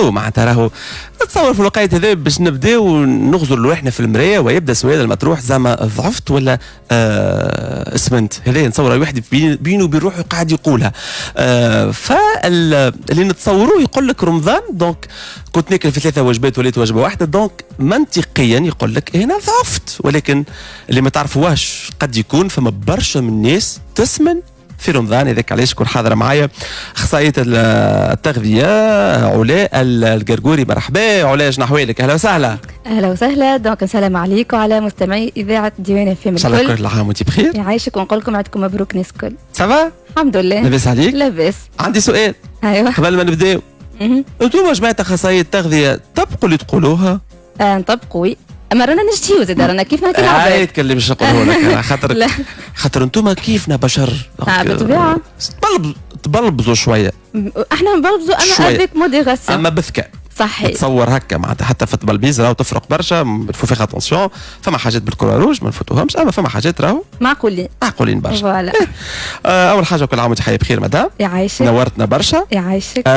تو معناتها راهو تصور في الوقت هذا باش نبداو نغزر رواحنا في المرايه ويبدا السؤال المطروح زعما ضعفت ولا اسمنت. هذا نتصور واحد بينه وبين روحه قاعد يقولها. فاللي نتصوروه يقول لك رمضان دونك كنت ناكل في 3 وجبات وليت وجبه واحده دونك منطقيا يقول لك هنا ضعفت. ولكن اللي ما تعرفوهاش قد يكون فما برشا من الناس تسمن في رمضان. هذاك علاش كون حاضره معايا اخصائيه التغذيه علاء القرقوري. مرحبا علاء، شنو احوالك؟ اهلا وسهلا. اهلا وسهلا. دونك السلام عليكم وعلى مستمعي اذاعه ديوان FM. ان شاء الله كل عام وانت بخير. يعيشك ونقول لكم عيدكم مبروك ناس الكل. سافا الحمد لله. لاباس عليك؟ لاباس. عندي سؤال. ايوه قبل ما نبداو انتم جماعه اخصائيه التغذيه طبقوا اللي تقولوها؟ نطبقوا وي. اما رانا نجتيو زاد رانا كيفنا كالعباد. يتكلم باش نقولوا لك خاطر انتم كيفنا بشر. بالطبيعه تبلبزوا شويه. احنا نبلبزوا اما افيك موديراسيون. اما بذكاء. صحيح. تصور هكا معناتها حتى في التبلبيز راهو تفرق برشا، تفو فيها اتونسيون. فما حاجات بالكره روج ما نفوتوهمش، اما فما حاجات راهو معقولين برشا. فوالا. اول حاجه كل عام وانت حي بخير مدام. يعيشك. نورتنا برشا. يعيشك.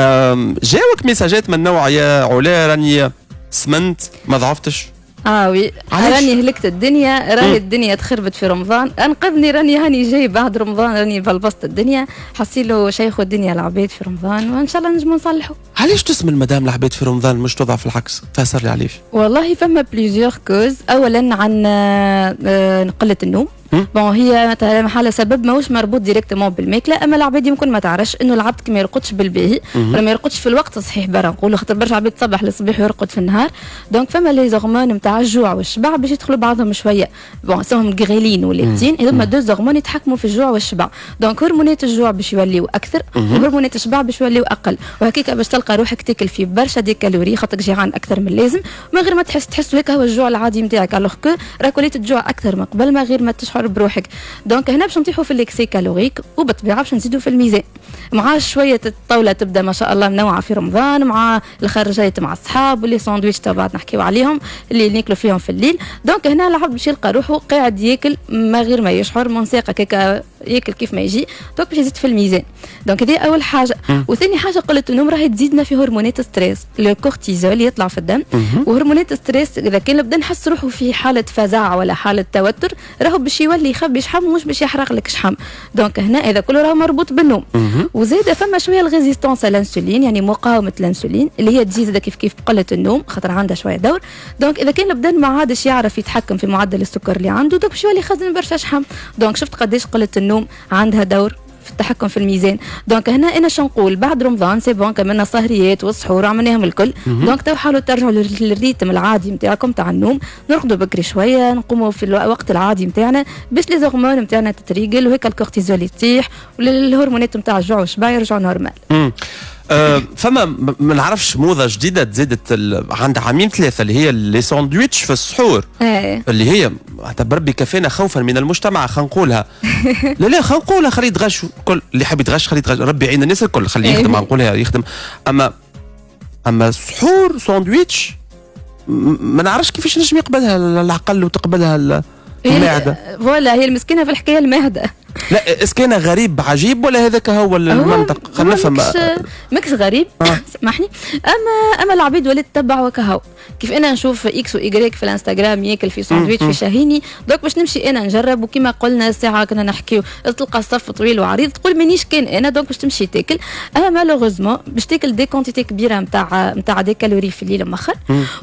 جاوك ميساجات من نوع يا علا راني سمنت ما ضعفتش. وي راني هلكت الدنيا، راهي الدنيا تخربت في رمضان، انقذني راني هاني جاي بعد رمضان راني بلبست الدنيا، حصيلو شيخ الدنيا العباد في رمضان وان شاء الله نجمو نصلحوا. علاش تسمن مدام العباد في رمضان مش تضعف العكس؟ فسر لي علاش. والله فما بليزيور كوز. اولا عن قله النوم. بون هي مثلا حاله سبب ماهوش مربوط ديريكتومون بالماكله، اما العباد يمكن ما تعرفش انه العبد كي ما يرقدش بالباهي ولا ما يرقدش في الوقت الصحيح برا نقولوا، خاطر برشا عباد تصبح للصباح ويرقد في النهار، دونك فما لي زغمون نتاع الجوع والشبع باش يدخلوا بعضهم شويه. بون اسمهم غريلين وليبتين، هذوما دو زغمون يتحكموا في الجوع والشبع، دونك هرمونات الجوع باش يوليو اكثر وهرمونات الشبع باش يوليو اقل، وهكيك باش تلقى روحك تاكل في برشا دي كالوري خاطرك جيعان اكثر من اللازم من غير ما تحس هيك هو الجوع العادي نتاعك، الوغ كو راك وليت تجوع اكثر من قبل ما غير ما تشعر بروحك. دونك هنا باش نطيحوا في الاكسي كالوريك وبالطبيعه باش نزيدوا في الميزان، مع شويه الطاوله تبدا ما شاء الله منوعه في رمضان، مع الخرجات مع الصحاب واللي ساندويتش تبعت نحكيو عليهم اللي ناكلوا فيهم في الليل. دونك هنا العبد باش يلقى روحه قاعد ياكل ما غير ما يشعر منساقه كيكا ياكل كيف ما يجي، دونك باش يزيد في الميزان. دونك هذه اول حاجه. وثاني حاجه قله النوم راهي تزيدنا في هرمونات ستريس، الكورتيزول يطلع في الدم، وهرمونات ستريس اذا كان بدا نحس روحه في حاله فزع ولا حاله توتر راهو باش يولي يخبي شحم مش باش يحرق لك شحم. دونك هنا اذا كله راهو مربوط بالنوم. وزيد فما شويه الريزيستونس الانسولين، يعني مقاومه الانسولين اللي هي تجي زاد كيف بقله النوم خاطر عندها شويه دور. دونك اذا كان البدن ما عادش يعرف يتحكم في معدل السكر اللي عنده، دونك باش يولي يخزن برشا شحم. دونك شفت قداش قله النوم عندها دور في التحكم في الميزان. دونك هنا انا شنقول بعد رمضان سي بون كملنا سهريات والسحور وعملناهم الكل، دونك تو حاولوا ترجعوا للريتم العادي نتاعكم تاع النوم، نرقدوا بكري شويه، نقوموا في الوقت العادي نتاعنا باش لي زغمون نتاعنا تتريقل وهيك الكورتيزول يطيح والهرمونات نتاع الجوع والشبع يرجعوا نورمال. فما ما نعرفش موضه جديده تزادت عند عامين 3 اللي هي لي ساندويتش في السحور. اللي هي بربي كفانا خوفا من المجتمع خلينا نقولها. لا خلينا نقولها خليه يتغش الكل، اللي حاب يتغش خليه يتغش، ربي يعين الناس الكل خليه يخدم نقولها يخدم. اما السحور ساندويتش ما نعرفش كيفاش نجم يقبلها العقل وتقبلها المعده. فوالا هي المسكينه في الحكايه المعده. لا اسكينا غريب عجيب ولا هذاك هو المنطق؟ خلينا نفهم. ماكش غريب سامحني. اما العبيد ولات تتبع وكهو كيف انا نشوف اكس وايغريك في الانستغرام ياكل في ساندويتش في شاهيني، دوك باش نمشي انا نجرب، وكما قلنا الساعه كنا نحكيو تلقى الصف طويل وعريض تقول مانيش كان انا، دوك باش تمشي تاكل. اما مالوغوزمون باش تاكل دي كونتيتي كبيره نتاع دي كالوري في الليل مؤخر،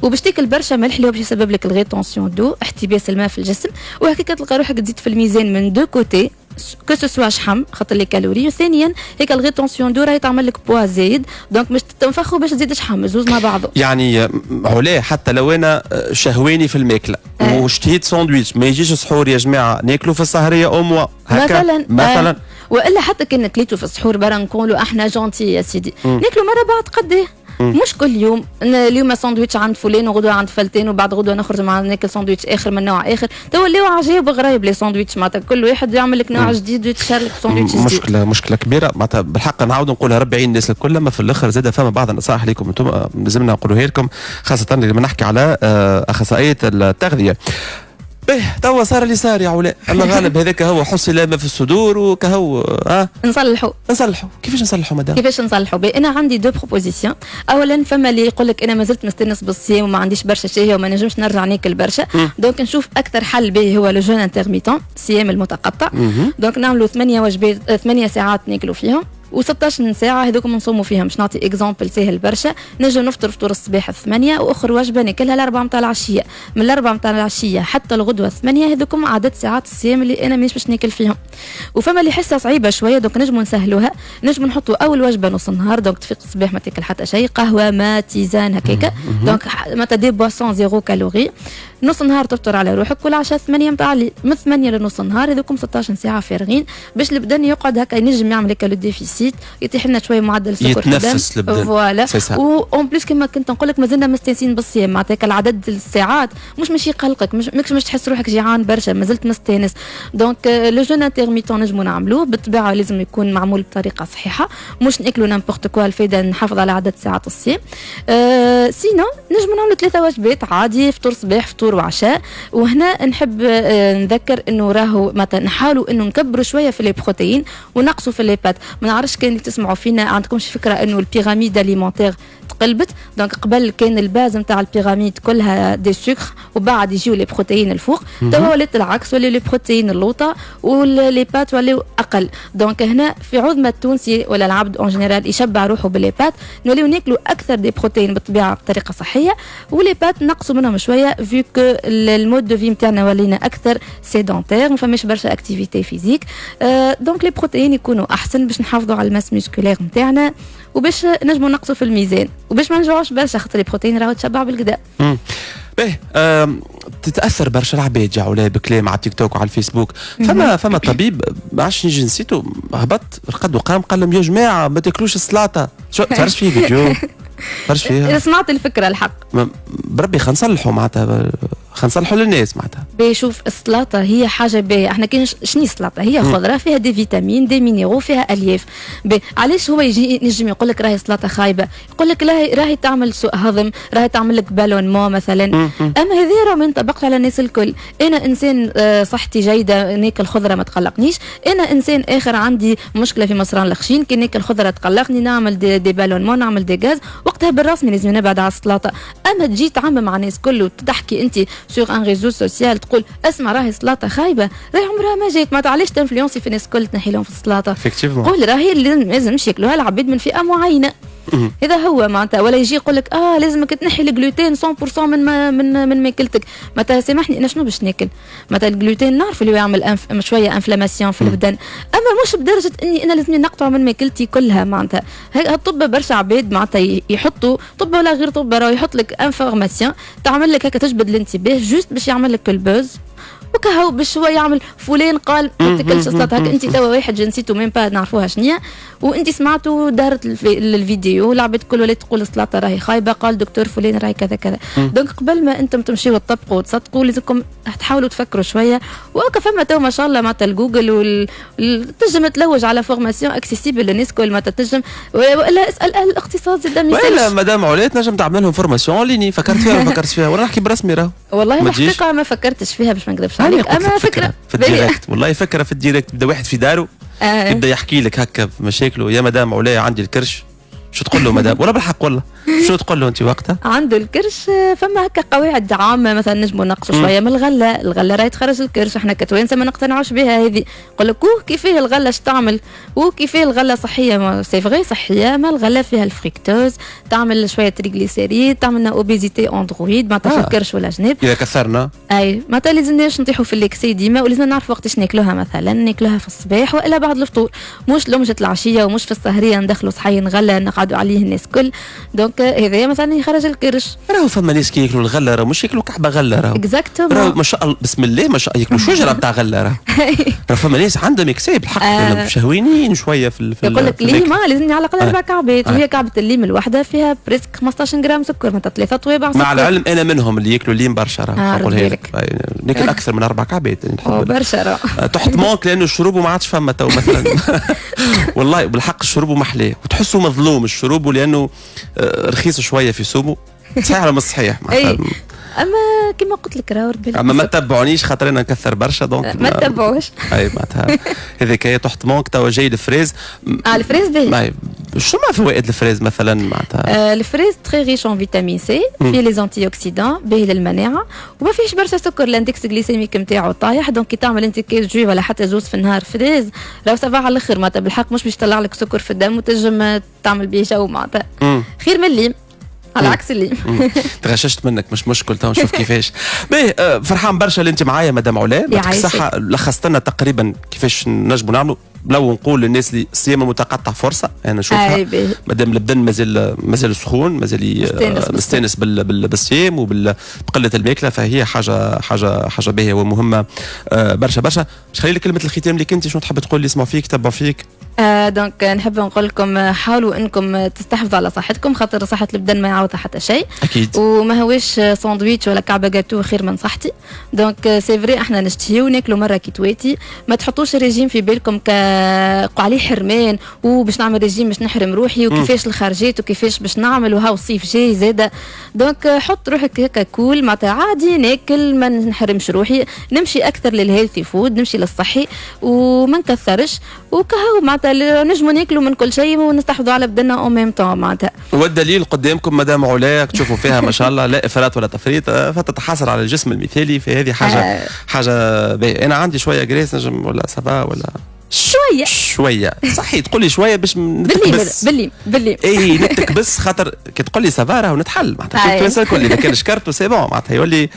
وباش تاكل برشا ملح اللي هو باش يسبب لك الغيتونسيون دو احتباس الماء في الجسم، وهكاك تلقى روحك تزيد في الميزان من دو كوتي كو سو شحم خاطر لي كالوري، وثانيا هيك الغيتونسيون دو راهي تعمل لك بوا زايد، دونك باش تنفخوا باش تزيد شحم زوز مع بعضه. يعني علا حتى لو انا شهواني في الماكله واشتهيت ساندويتش ما يجيش السحور يا جماعه ناكلوا في السهريه او موا هكا مثلا. والا حتى كان كليتوا في السحور برا نقولوا احنا جونتي يا سيدي، ناكلوا مره بعد قديه مش كل يوم. اليوم ساندويتش عند فلان وغدوه عند فلتان وبعد غدوه نخرج مع ناكل ساندويتش اخر من نوع اخر، تو ولاو عجيب وغرايب لي ساندويتش معناتها كل واحد يعمل لك نوع جديد ويتشار لك ساندويتش جديد. مشكله كبيره معناتها بالحق نعاود نقولها ربي يعين الناس الكل، اما في الاخر زاد فما بعض النصائح لكم انتم لازمنا نقولوها لكم خاصه لما نحكي على اخصائيه التغذيه. باهي توا صار اللي صار يا علاء، الله غالب هذاك هو حصل ما في الصدور وكهو نصلحوا. كيفاش نصلحوا مدام؟ كيفاش نصلحوا؟ انا عندي دو بروبوزيسيون. اولا فما اللي يقول لك انا مازلت مستنس بالصيام وما عنديش برشا شهيه وما نجمش نرجع ناكل برشا، دونك نشوف اكثر حل به هو لو جون انترميتون، الصيام المتقطع. دونك نعملوا 8 وجبات 8 ساعات ناكلوا فيهم و16 ساعة هذوكم نصوموا فيهم. باش نعطي اكزامبل سهل برشا، نجم نفطر فطور الصباح 8 واخر وجبة ناكلها 4 متاع العشية، من 4 متاع العشية حتى الغدوة 8 هذوكم عدد ساعات الصيام اللي انا مانيش باش ناكل فيهم. وفما اللي حسها صعيبة شوية، دونك نجموا نسهلوها، نجموا نحطوا اول وجبة نص النهار، دونك تفيق الصباح ما تاكل حتى شيء، قهوة ما تيزان هكاكا، دونك متى دي بواسون زيرو كالوري. نص النهار تفطر على روحك، والعشاء 8 متاع الليل، من 8 لنص النهار هذوكم 16 ساعة فارغين، باش البدن يقعد هكا ينجم يعمل هكا لو ديفيسيت، يتيح لنا شويه معدل السكر يتنفس البدن فوالا. اون بليس كما كنت نقول لك مازلنا مستانسين بالصيام، معناتها العدد الساعات مش يقلقك، مش تحس روحك جيعان برشا، مازلت مستانس. دونك لو جون انترميتون نجمو نعملوه، بالطبيعه لازم يكون معمول بطريقه صحيحه، مش ناكلوا نامبورت كوا، الفايده نحافظ على عدد ساعات الصيام. سينو نجمو نعملوا 3 وجبات عادي، فطور صباح فطور وعشاء. وهنا نحب نذكر انه راهو مثلا نحاولوا انه نكبروا شويه في لي بروتين ونقصوا في لي بات. ما نعرفش كان تسمعوا فينا عندكمش فكره انه البيراميد اليمونتير تقلبت، دونك قبل كان الباز نتاع البيراميد كلها دي سكر وبعد يجيو لي بروتين الفوق، توا ولات العكس، ولا لي بروتين اللوطه ولي بات ولاو اقل. دونك هنا في عظمى التونسي ولا العبد اون جينيرال يشبع روحه باللي بات، نوليو ناكلوا اكثر دي بروتين بالطبيعه بطريقه صحيه، ولي بات نقصوا منهم شويه فيو كو المود دو في نتاعنا ولينا اكثر سيدونتير، ما فماش برشا اكتيفيتي فيزيك. دونك لي بروتين يكونوا احسن باش نحافظوا على الماس مسكولير نتاعنا، وباش نجموا نقصوا في الميزان، وباش ما نجوعوش برشا، خاطر البروتين راهو تشبع بالكدا. باهي تتاثر برشا العباد يا علاء بكلام على تيك توك وعلى الفيسبوك. فما طبيب ما عادش نجي نسيتو، هبط رقد وقام قال لهم يا جماعه ما تاكلوش السلطه. شو تعرفش فيه فيديو فرش فيها؟ سمعت الفكره الحق بربي خلينا نصلحوا معناتها، خلينا نصلحوا للناس معناتها. بشوف السلطه هي حاجه باهيه، احنا كاين شني السلطه؟ هي خضره فيها دي فيتامين دي مينيرو فيها الياف. علاش هو يجي نجم يقول لك راهي سلطه خايبه؟ يقول لك راهي تعمل سوء هضم، راهي تعمل لك بالونمون مثلا. اما هذه راه ما ينطبقش على الناس الكل. انا انسان صحتي جيده ناكل خضره ما تقلقنيش، انا انسان اخر عندي مشكله في مصران الخشين، كي ناكل خضره تقلقني، نعمل دي بالونمون، نعمل دي غاز، وقتها بالرسمي لازم نبعد على السلطه. اما تجي تعمم مع الناس كل وتحكي انت سور ان ريزو سوسيال تقول اسمع راهي سلطه خايبه، راهي عمرها ما جات، ما علاش تنفلونسي في الناس الكل تنحي لهم في السلطه؟ قول راهي لازم ياكلوها العباد من فئه معينه. هذا هو معناتها. ولا يجي يقول لك لازمك تنحي الجلوتين 100% من ماكلتك. معناتها سامحني انا شنو باش ناكل؟ معناتها الجلوتين نعرف اللي يعمل شويه انفلاماسيون في البدن، اما مش بدرجه اني انا لازمني نقطع من ماكلتي كلها. معناتها الطب برشا عباد معناتها يحطوا طب ولا غير طب، راه يحط لك انفورماسيون تعمل لك هكا تجبد الانتباه جوست باش يعمل لك البوز، وكهو بشويه يعمل فلان قال ما تاكلش سلطه. هكا انت توا واحد جنسيته ميم با نعرفوها شنيا، وانت سمعتوا دارت الفيديو العباد تقول ولا تقول السلطه راهي خايبه، قال دكتور فلان راهي كذا كذا. دونك قبل ما انتم تمشيوا تطبقوا وتصدقوا لازمكم تحاولوا تفكروا شويه. وهكا فما تو ما شاء الله معناتها الجوجل تنجم تلوج على فورماسيون اكسيسيبل للناس كل ما تنجم، ولا اسال اهل الاختصاص زاد ما ولا مدام علاء تنجم تعمل لهم فورماسيون اونلاين. فكرت فيها ولا فكرت فيها؟ ولا نحكي برسمي راهو والله الحقيقه ما فكرتش فيها باش ما نكذبش عليك. اما فكره في الديريكت، والله فكره في الديريكت، بدا واحد في داره يبدا يحكي لك هكا في مشاكله، يا مدام علاء عندي الكرش، شو تقول له مدام؟ ولا بالحق والله شو تقول له انت وقتها؟ عنده الكرش. فما هكا قواعد عامه مثلا نجموا نقصوا شويه من الغله راهي تخرج الكرش. احنا كتوانسه ما نقتنعوش بها هذه. يقول لك كيفاه الغله اش تعمل، وكيفاه الغله صحيه. سي فغي صحيه، ما الغله فيها الفريكتوز تعمل شويه تريغليسيريد، تعملنا اوبيزيتي اندرويد معناتها في الكرش ولا جناب. اذا كثرنا اي معناتها لازمناش نطيحوا في الاكسي ديما، ولازم نعرف وقتاش ناكلوها. مثلا ناكلوها في الصباح والا بعد الفطور، مش لمجه العشيه ومش في السهريه ندخلوا صحين غله نقعدوا عليه الناس كل. دونك هذا مثلا يخرج الكرش. راهو فما ناس كي ياكلوا الغله راهو مش ياكلوا كعبه غله، راهو ما شاء الله بسم الله ما شاء الله ياكلوا شجره بتاع غله. راهو فما ناس عندهم اكسي بالحق شهوينين شويه في يقول لك ليه ما لازمني على الاقل 4 كعبات، وهي كعبه الليم الواحده فيها بريسك 15 جرام سكر، معناتها 3 طوابع سكر. مع العلم انا منهم اللي ياكلوا الليم برشا، راهو نقولها لك ناكل اكثر من 4 كعبات نحب برشا تحت مونك لانه الشروب ما عادش فما تو مثلا. والله بالحق الشروب محلاه وتحسه مظلوم الشروب لانه رخيص شويه في سومه. صحيح ولا مش صحيح؟ اما كما قلت لك راهو اما ما تتبعونيش خاطر انا نكثر برشا دونك ما تتبعوش. اي معناتها هذيك هي تحت مونك توا جاي الفريز. الفريز باهي. شو ما فوائد الفريز مثلا معناتها؟ الفريز تري ريش اون فيتامين سي، فيه لي زونتي اوكسيدون، باهي للمناعه وما فيهش برشا سكر، الاندكس جليسيميك نتاعو طايح، دونك كي تعمل انت كيس جوي ولا حتى زوز في النهار فريز راهو سافا على الاخر معناتها بالحق مش باش يطلع لك سكر في الدم وتنجم تعمل بيه جو معناتها خير من الليم على عكس اللي تغششت منك مش مشكل تو نشوف كيفاش. باهي فرحان برشا اللي انت معايا مدام علا، يعطيك الصحة. لخصت لنا تقريبا كيفاش نجموا نعملوا. لو نقول للناس اللي الصيام المتقطع فرصه انا نشوفها مادام البدن مازال سخون، مازال مستانس بالصيام وبقله الماكله، فهي حاجه باهيه ومهمه برشا برشا. باش خلي لك كلمه الختام اللي كنت شنو تحب تقول اللي يسمعوا فيك تبعوا فيك؟ دونك نحب نقول لكم حاولوا انكم تستحفظوا على صحتكم خاطر صحه البدن ما يعوضها حتى شيء اكيد، وما هوش ساندويتش ولا كعبه جاتو خير من صحتي. دونك سي فري احنا نشتهيو ناكلوا مره كي تواتي، ما تحطوش الريجيم في بالكم عليه حرمان وباش نعمل ريجيم باش نحرم روحي وكيفاش الخارجات وكيفاش باش نعمل وهاو الصيف جاي زاده. دونك حط روحك هكا كول معناتها عادي ناكل ما نحرمش روحي، نمشي اكثر للهيلثي فود، نمشي للصحي وما نكثرش وكهو معناتها نجموا ناكلوا من كل شيء ونستحفظوا على بدنا او ميم طون معناتها. والدليل قدامكم مدام علا تشوفوا فيها ما شاء الله لا افراط ولا تفريط، فتتحصل على الجسم المثالي، فهذه حاجه باهيه. انا عندي شويه جريس نجم ولا سبا ولا شويه صحيح تقول لي شويه باش نتكبس باللي اي نتكبس خاطر كي تقول لي سافا ونتحل معناتها كيف تسال كل اذا كان شكرت سي بون معناتها يولي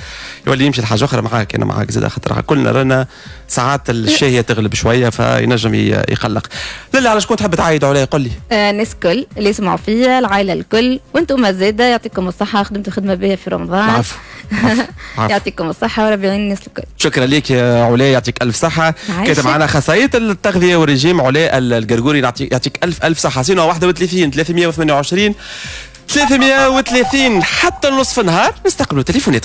يمشي لحاجه اخرى معاك. انا معاك زاد خاطر كلنا رانا ساعات الشهيه تغلب شويه فينجم يقلق. لا على شكون تحب تعايد عليه قول لي؟ الناس الكل اللي يسمعوا فيا، العائله الكل، وانتم زاده يعطيكم الصحه، خدمتوا خدمه باهيه في رمضان. عفو. يعطيكم الصحه وربي يعين الناس الكل. شكرا لك يا علا، يعطيك الف صحه. كانت معنا خصائص التغذيه والرجيم علا القرقوري، يعطيك الف صحه. سينو 31 328 330 حتى نصف النهار نستقبلوا تليفوناتكم.